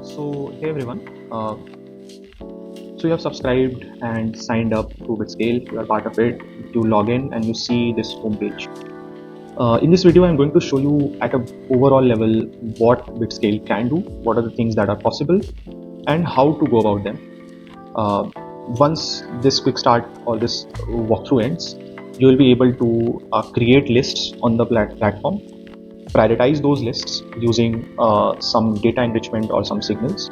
So hey everyone, so you have subscribed and signed up to Bitscale, you are part of it, you log in and you see this homepage. In this video I'm going to show you at an overall level what Bitscale can do, what are the things that are possible and how to go about them. Once this quick start or this walkthrough ends, you will be able to create lists on the platform, prioritize those lists using some data enrichment or some signals,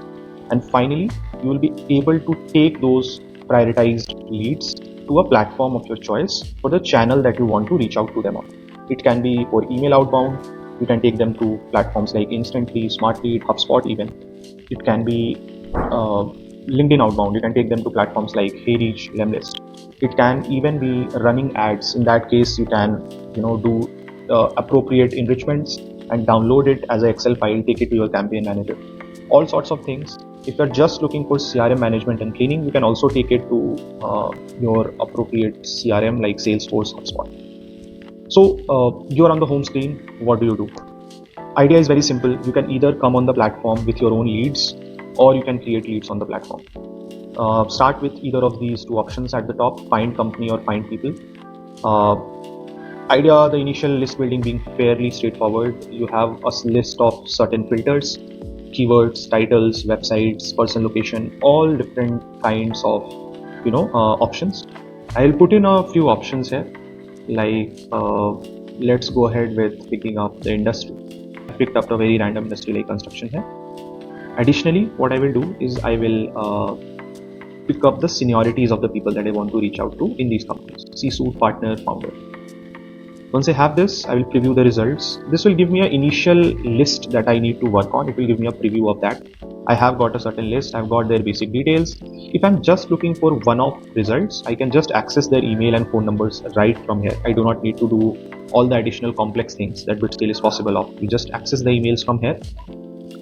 and finally you will be able to take those prioritized leads to a platform of your choice for the channel that you want to reach out to them on. It can be for email outbound, you can take them to platforms like Instantly, Smartlead, HubSpot even. It can be LinkedIn outbound, you can take them to platforms like HeyReach, Lemlist. It can even be running ads. In that case, you can do appropriate enrichments and download it as an Excel file, take it to your campaign manager. All sorts of things. If you're just looking for CRM management and cleaning, you can also take it to your appropriate CRM like Salesforce, HubSpot. So you're on the home screen. What do you do? Idea is very simple. You can either come on the platform with your own leads, or you can create leads on the platform. Start with either of these two options at the top: find company or find people. Idea, the initial list building being fairly straightforward. You have a list of certain filters, keywords, titles, websites, person location, all different kinds of options. I'll put in a few options here, like let's go ahead with picking up the industry. I picked up a very random industry like construction here. Additionally, what I will do is I will pick up the seniorities of the people that I want to reach out to in these companies: C-suite, partner, founder. Once I have this, I will preview the results. This will give me an initial list that I need to work on. It will give me a preview of that. I have got a certain list, I've got their basic details. If I'm just looking for one-off results, I can just access their email and phone numbers right from here. I do not need to do all the additional complex things that Bitscale is possible of. You just access the emails from here.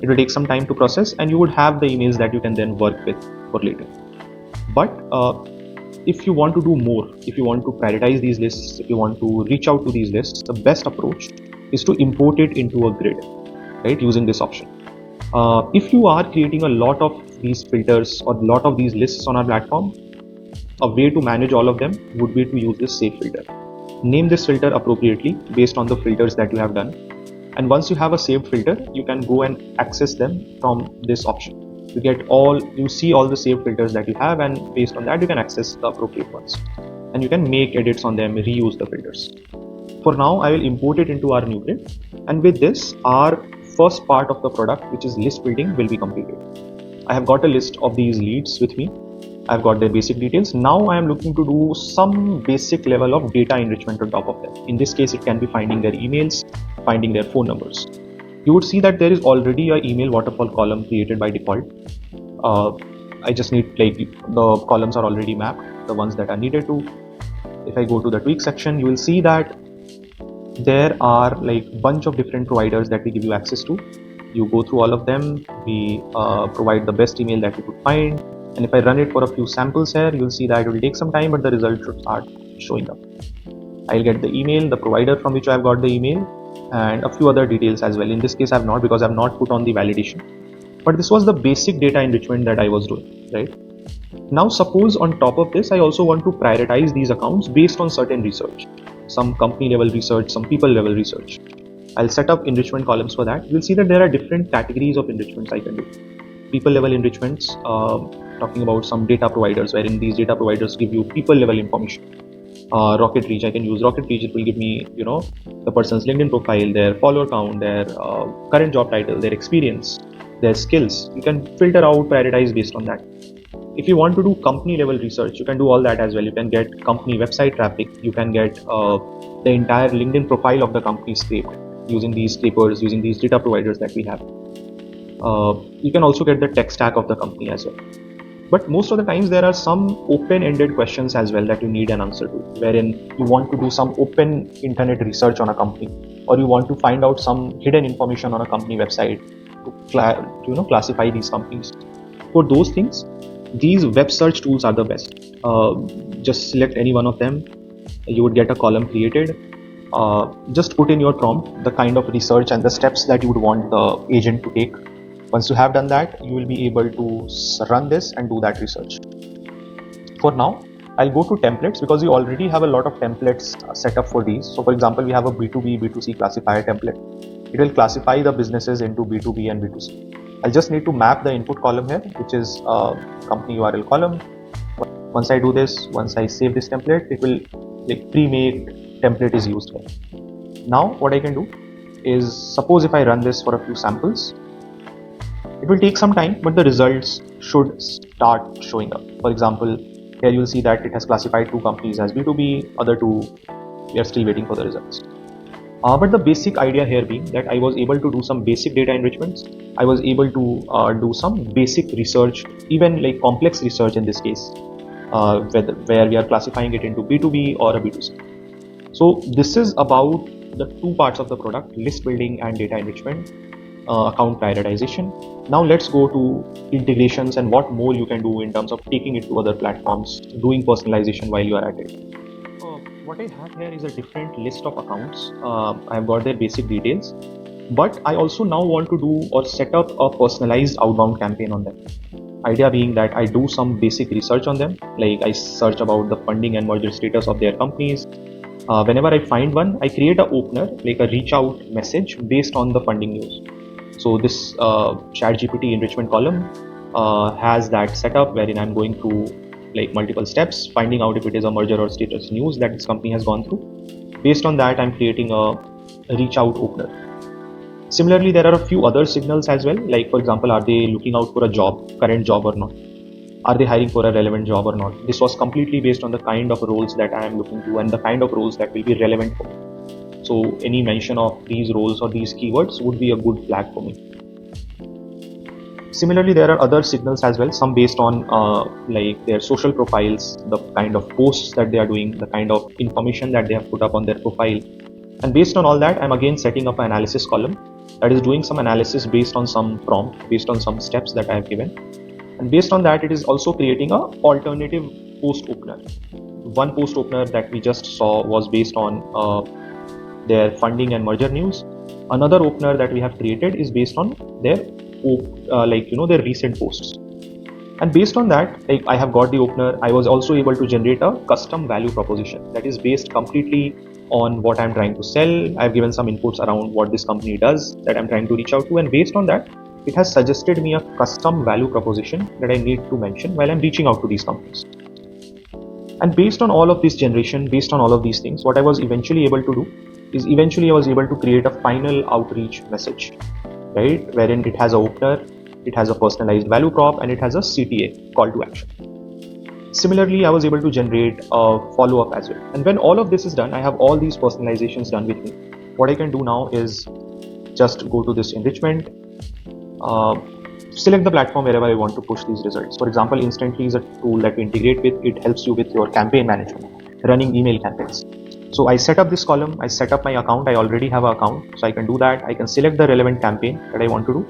It will take some time to process, and you would have the emails that you can then work with for later. But if you want to do more, if you want to prioritize these lists, if you want to reach out to these lists, the best approach is to import it into a grid, right, using this option. If you are creating a lot of these filters or a lot of these lists on our platform, a way to manage all of them would be to use this save filter. Name this filter appropriately based on the filters that you have done. And once you have a saved filter, you can go and access them from this option. You see all the saved filters that you have, and based on that you can access the appropriate ones, and you can make edits on them, reuse the filters. For now, I will import it into our new grid, and with this, our first part of the product, which is list building, will be completed. I have got a list of these leads with me. I've got their basic details. Now I am looking to do some basic level of data enrichment on top of them. In this case, it can be finding their emails, finding their phone numbers. You would see that there is already an email waterfall column created by default. I just need, like, the columns are already mapped, the ones that are needed to. If I go to the tweak section, you will see that there are like bunch of different providers that we give you access to. You go through all of them. We provide the best email that you could find. And if I run it for a few samples here, you'll see that it will take some time, but the result should start showing up. I'll get the email, the provider from which I've got the email, and a few other details as well. In this case, I've not, because I've not put on the validation. But this was the basic data enrichment that I was doing, right? Now, suppose on top of this, I also want to prioritize these accounts based on certain research, some company level research, some people level research. I'll set up enrichment columns for that. You'll see that there are different categories of enrichments I can do. People level enrichments, talking about some data providers, wherein these data providers give you people level information. Rocket Reach, I can use Rocket Reach. It will give me, the person's LinkedIn profile, their follower count, their current job title, their experience, their skills. You can filter out, prioritize based on that. If you want to do company level research, you can do all that as well. You can get company website traffic. You can get the entire LinkedIn profile of the company scraped using these scrapers, using these data providers that we have. You can also get the tech stack of the company as well. But most of the times there are some open-ended questions as well that you need an answer to, wherein you want to do some open internet research on a company, or you want to find out some hidden information on a company website to classify these companies. For those things, these web search tools are the best. Just select any one of them. You would get a column created. Just put in your prompt the kind of research and the steps that you would want the agent to take. Once you have done that, you will be able to run this and do that research. For now, I'll go to templates because we already have a lot of templates set up for these. So for example, we have a B2B, B2C classifier template. It will classify the businesses into B2B and B2C. I'll just need to map the input column here, which is company URL column. Once I do this, once I save this template, it will pre-made template is used here. Now what I can do is, suppose if I run this for a few samples, it will take some time, but the results should start showing up. For example, here you will see that it has classified 2 companies as B2B, other 2 we are still waiting for the results. But the basic idea here being that I was able to do some basic data enrichments. I was able to do some basic research, even like complex research in this case, where we are classifying it into B2B or a B2C. So this is about the 2 parts of the product, list building and data enrichment, account prioritization. Now let's go to integrations and what more you can do in terms of taking it to other platforms, doing personalization while you are at it. What I have here is a different list of accounts. I have got their basic details, but I also now want to do or set up a personalized outbound campaign on them. Idea being that I do some basic research on them, like I search about the funding and merger status of their companies. Whenever I find one, I create an opener, like a reach out message based on the funding news. So this ChatGPT enrichment column has that setup wherein I'm going through like multiple steps, finding out if it is a merger or status news that this company has gone through. Based on that, I'm creating a reach out opener. Similarly, there are a few other signals as well, like for example, are they looking out for a job, current job or not? Are they hiring for a relevant job or not? This was completely based on the kind of roles that I am looking to and the kind of roles that will be relevant for me. So any mention of these roles or these keywords would be a good flag for me. Similarly, there are other signals as well, some based on like their social profiles, the kind of posts that they are doing, the kind of information that they have put up on their profile. And based on all that, I'm again setting up an analysis column that is doing some analysis based on some prompt, based on some steps that I have given. And based on that, it is also creating a alternative post opener. One post opener that we just saw was based on their funding and merger news. Another opener that we have created is based on their their recent posts. And based on that, I have got the opener. I was also able to generate a custom value proposition that is based completely on what I'm trying to sell. I've given some inputs around what this company does that I'm trying to reach out to, and based on that, it has suggested me a custom value proposition that I need to mention while I'm reaching out to these companies. And based on all of this generation, based on all of these things, what I was eventually able to do is I was able to create a final outreach message, right? Wherein it has an opener, it has a personalized value prop, and it has a CTA, call to action. Similarly, I was able to generate a follow-up as well. And when all of this is done, I have all these personalizations done with me. What I can do now is just go to this enrichment, select the platform wherever I want to push these results. For example, Instantly is a tool that we integrate with. It helps you with your campaign management, running email campaigns. So I set up this column, I set up my account, I already have an account, so I can do that. I can select the relevant campaign that I want to do.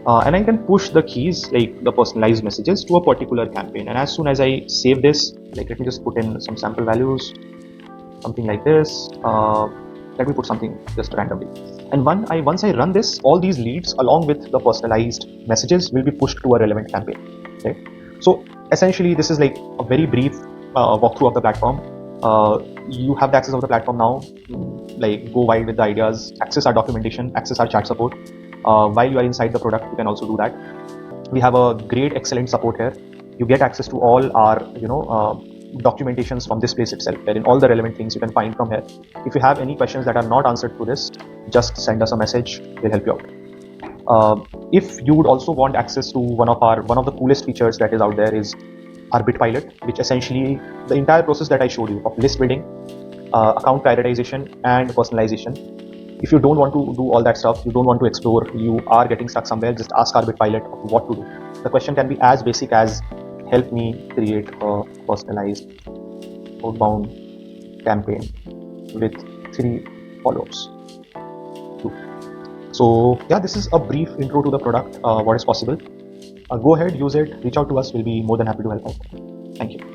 And I can push the keys, like the personalized messages, to a particular campaign. And as soon as I save this, like let me just put in some sample values, something like this. Let me put something just randomly. And once I run this, all these leads along with the personalized messages will be pushed to a relevant campaign. Right? So essentially, this is like a very brief walkthrough of the platform. You have the access of the platform now. Like go wild with the ideas, access our documentation, access our chat support. While you are inside the product, you can also do that. We have a great, excellent support here. You get access to all our, documentations from this place itself, wherein all the relevant things you can find from here. If you have any questions that are not answered through this, just send us a message. We'll help you out. If you would also want access to one of the coolest features that is out there is our BitPilot, which essentially the entire process that I showed you of list building, account prioritization, and personalization. If you don't want to do all that stuff, you don't want to explore, you are getting stuck somewhere, just ask our BitPilot of what to do. The question can be as basic as, help me create a personalized outbound campaign with 3 follow-ups. So yeah, this is a brief intro to the product, what is possible. Go ahead, use it, reach out to us, we'll be more than happy to help out. Thank you.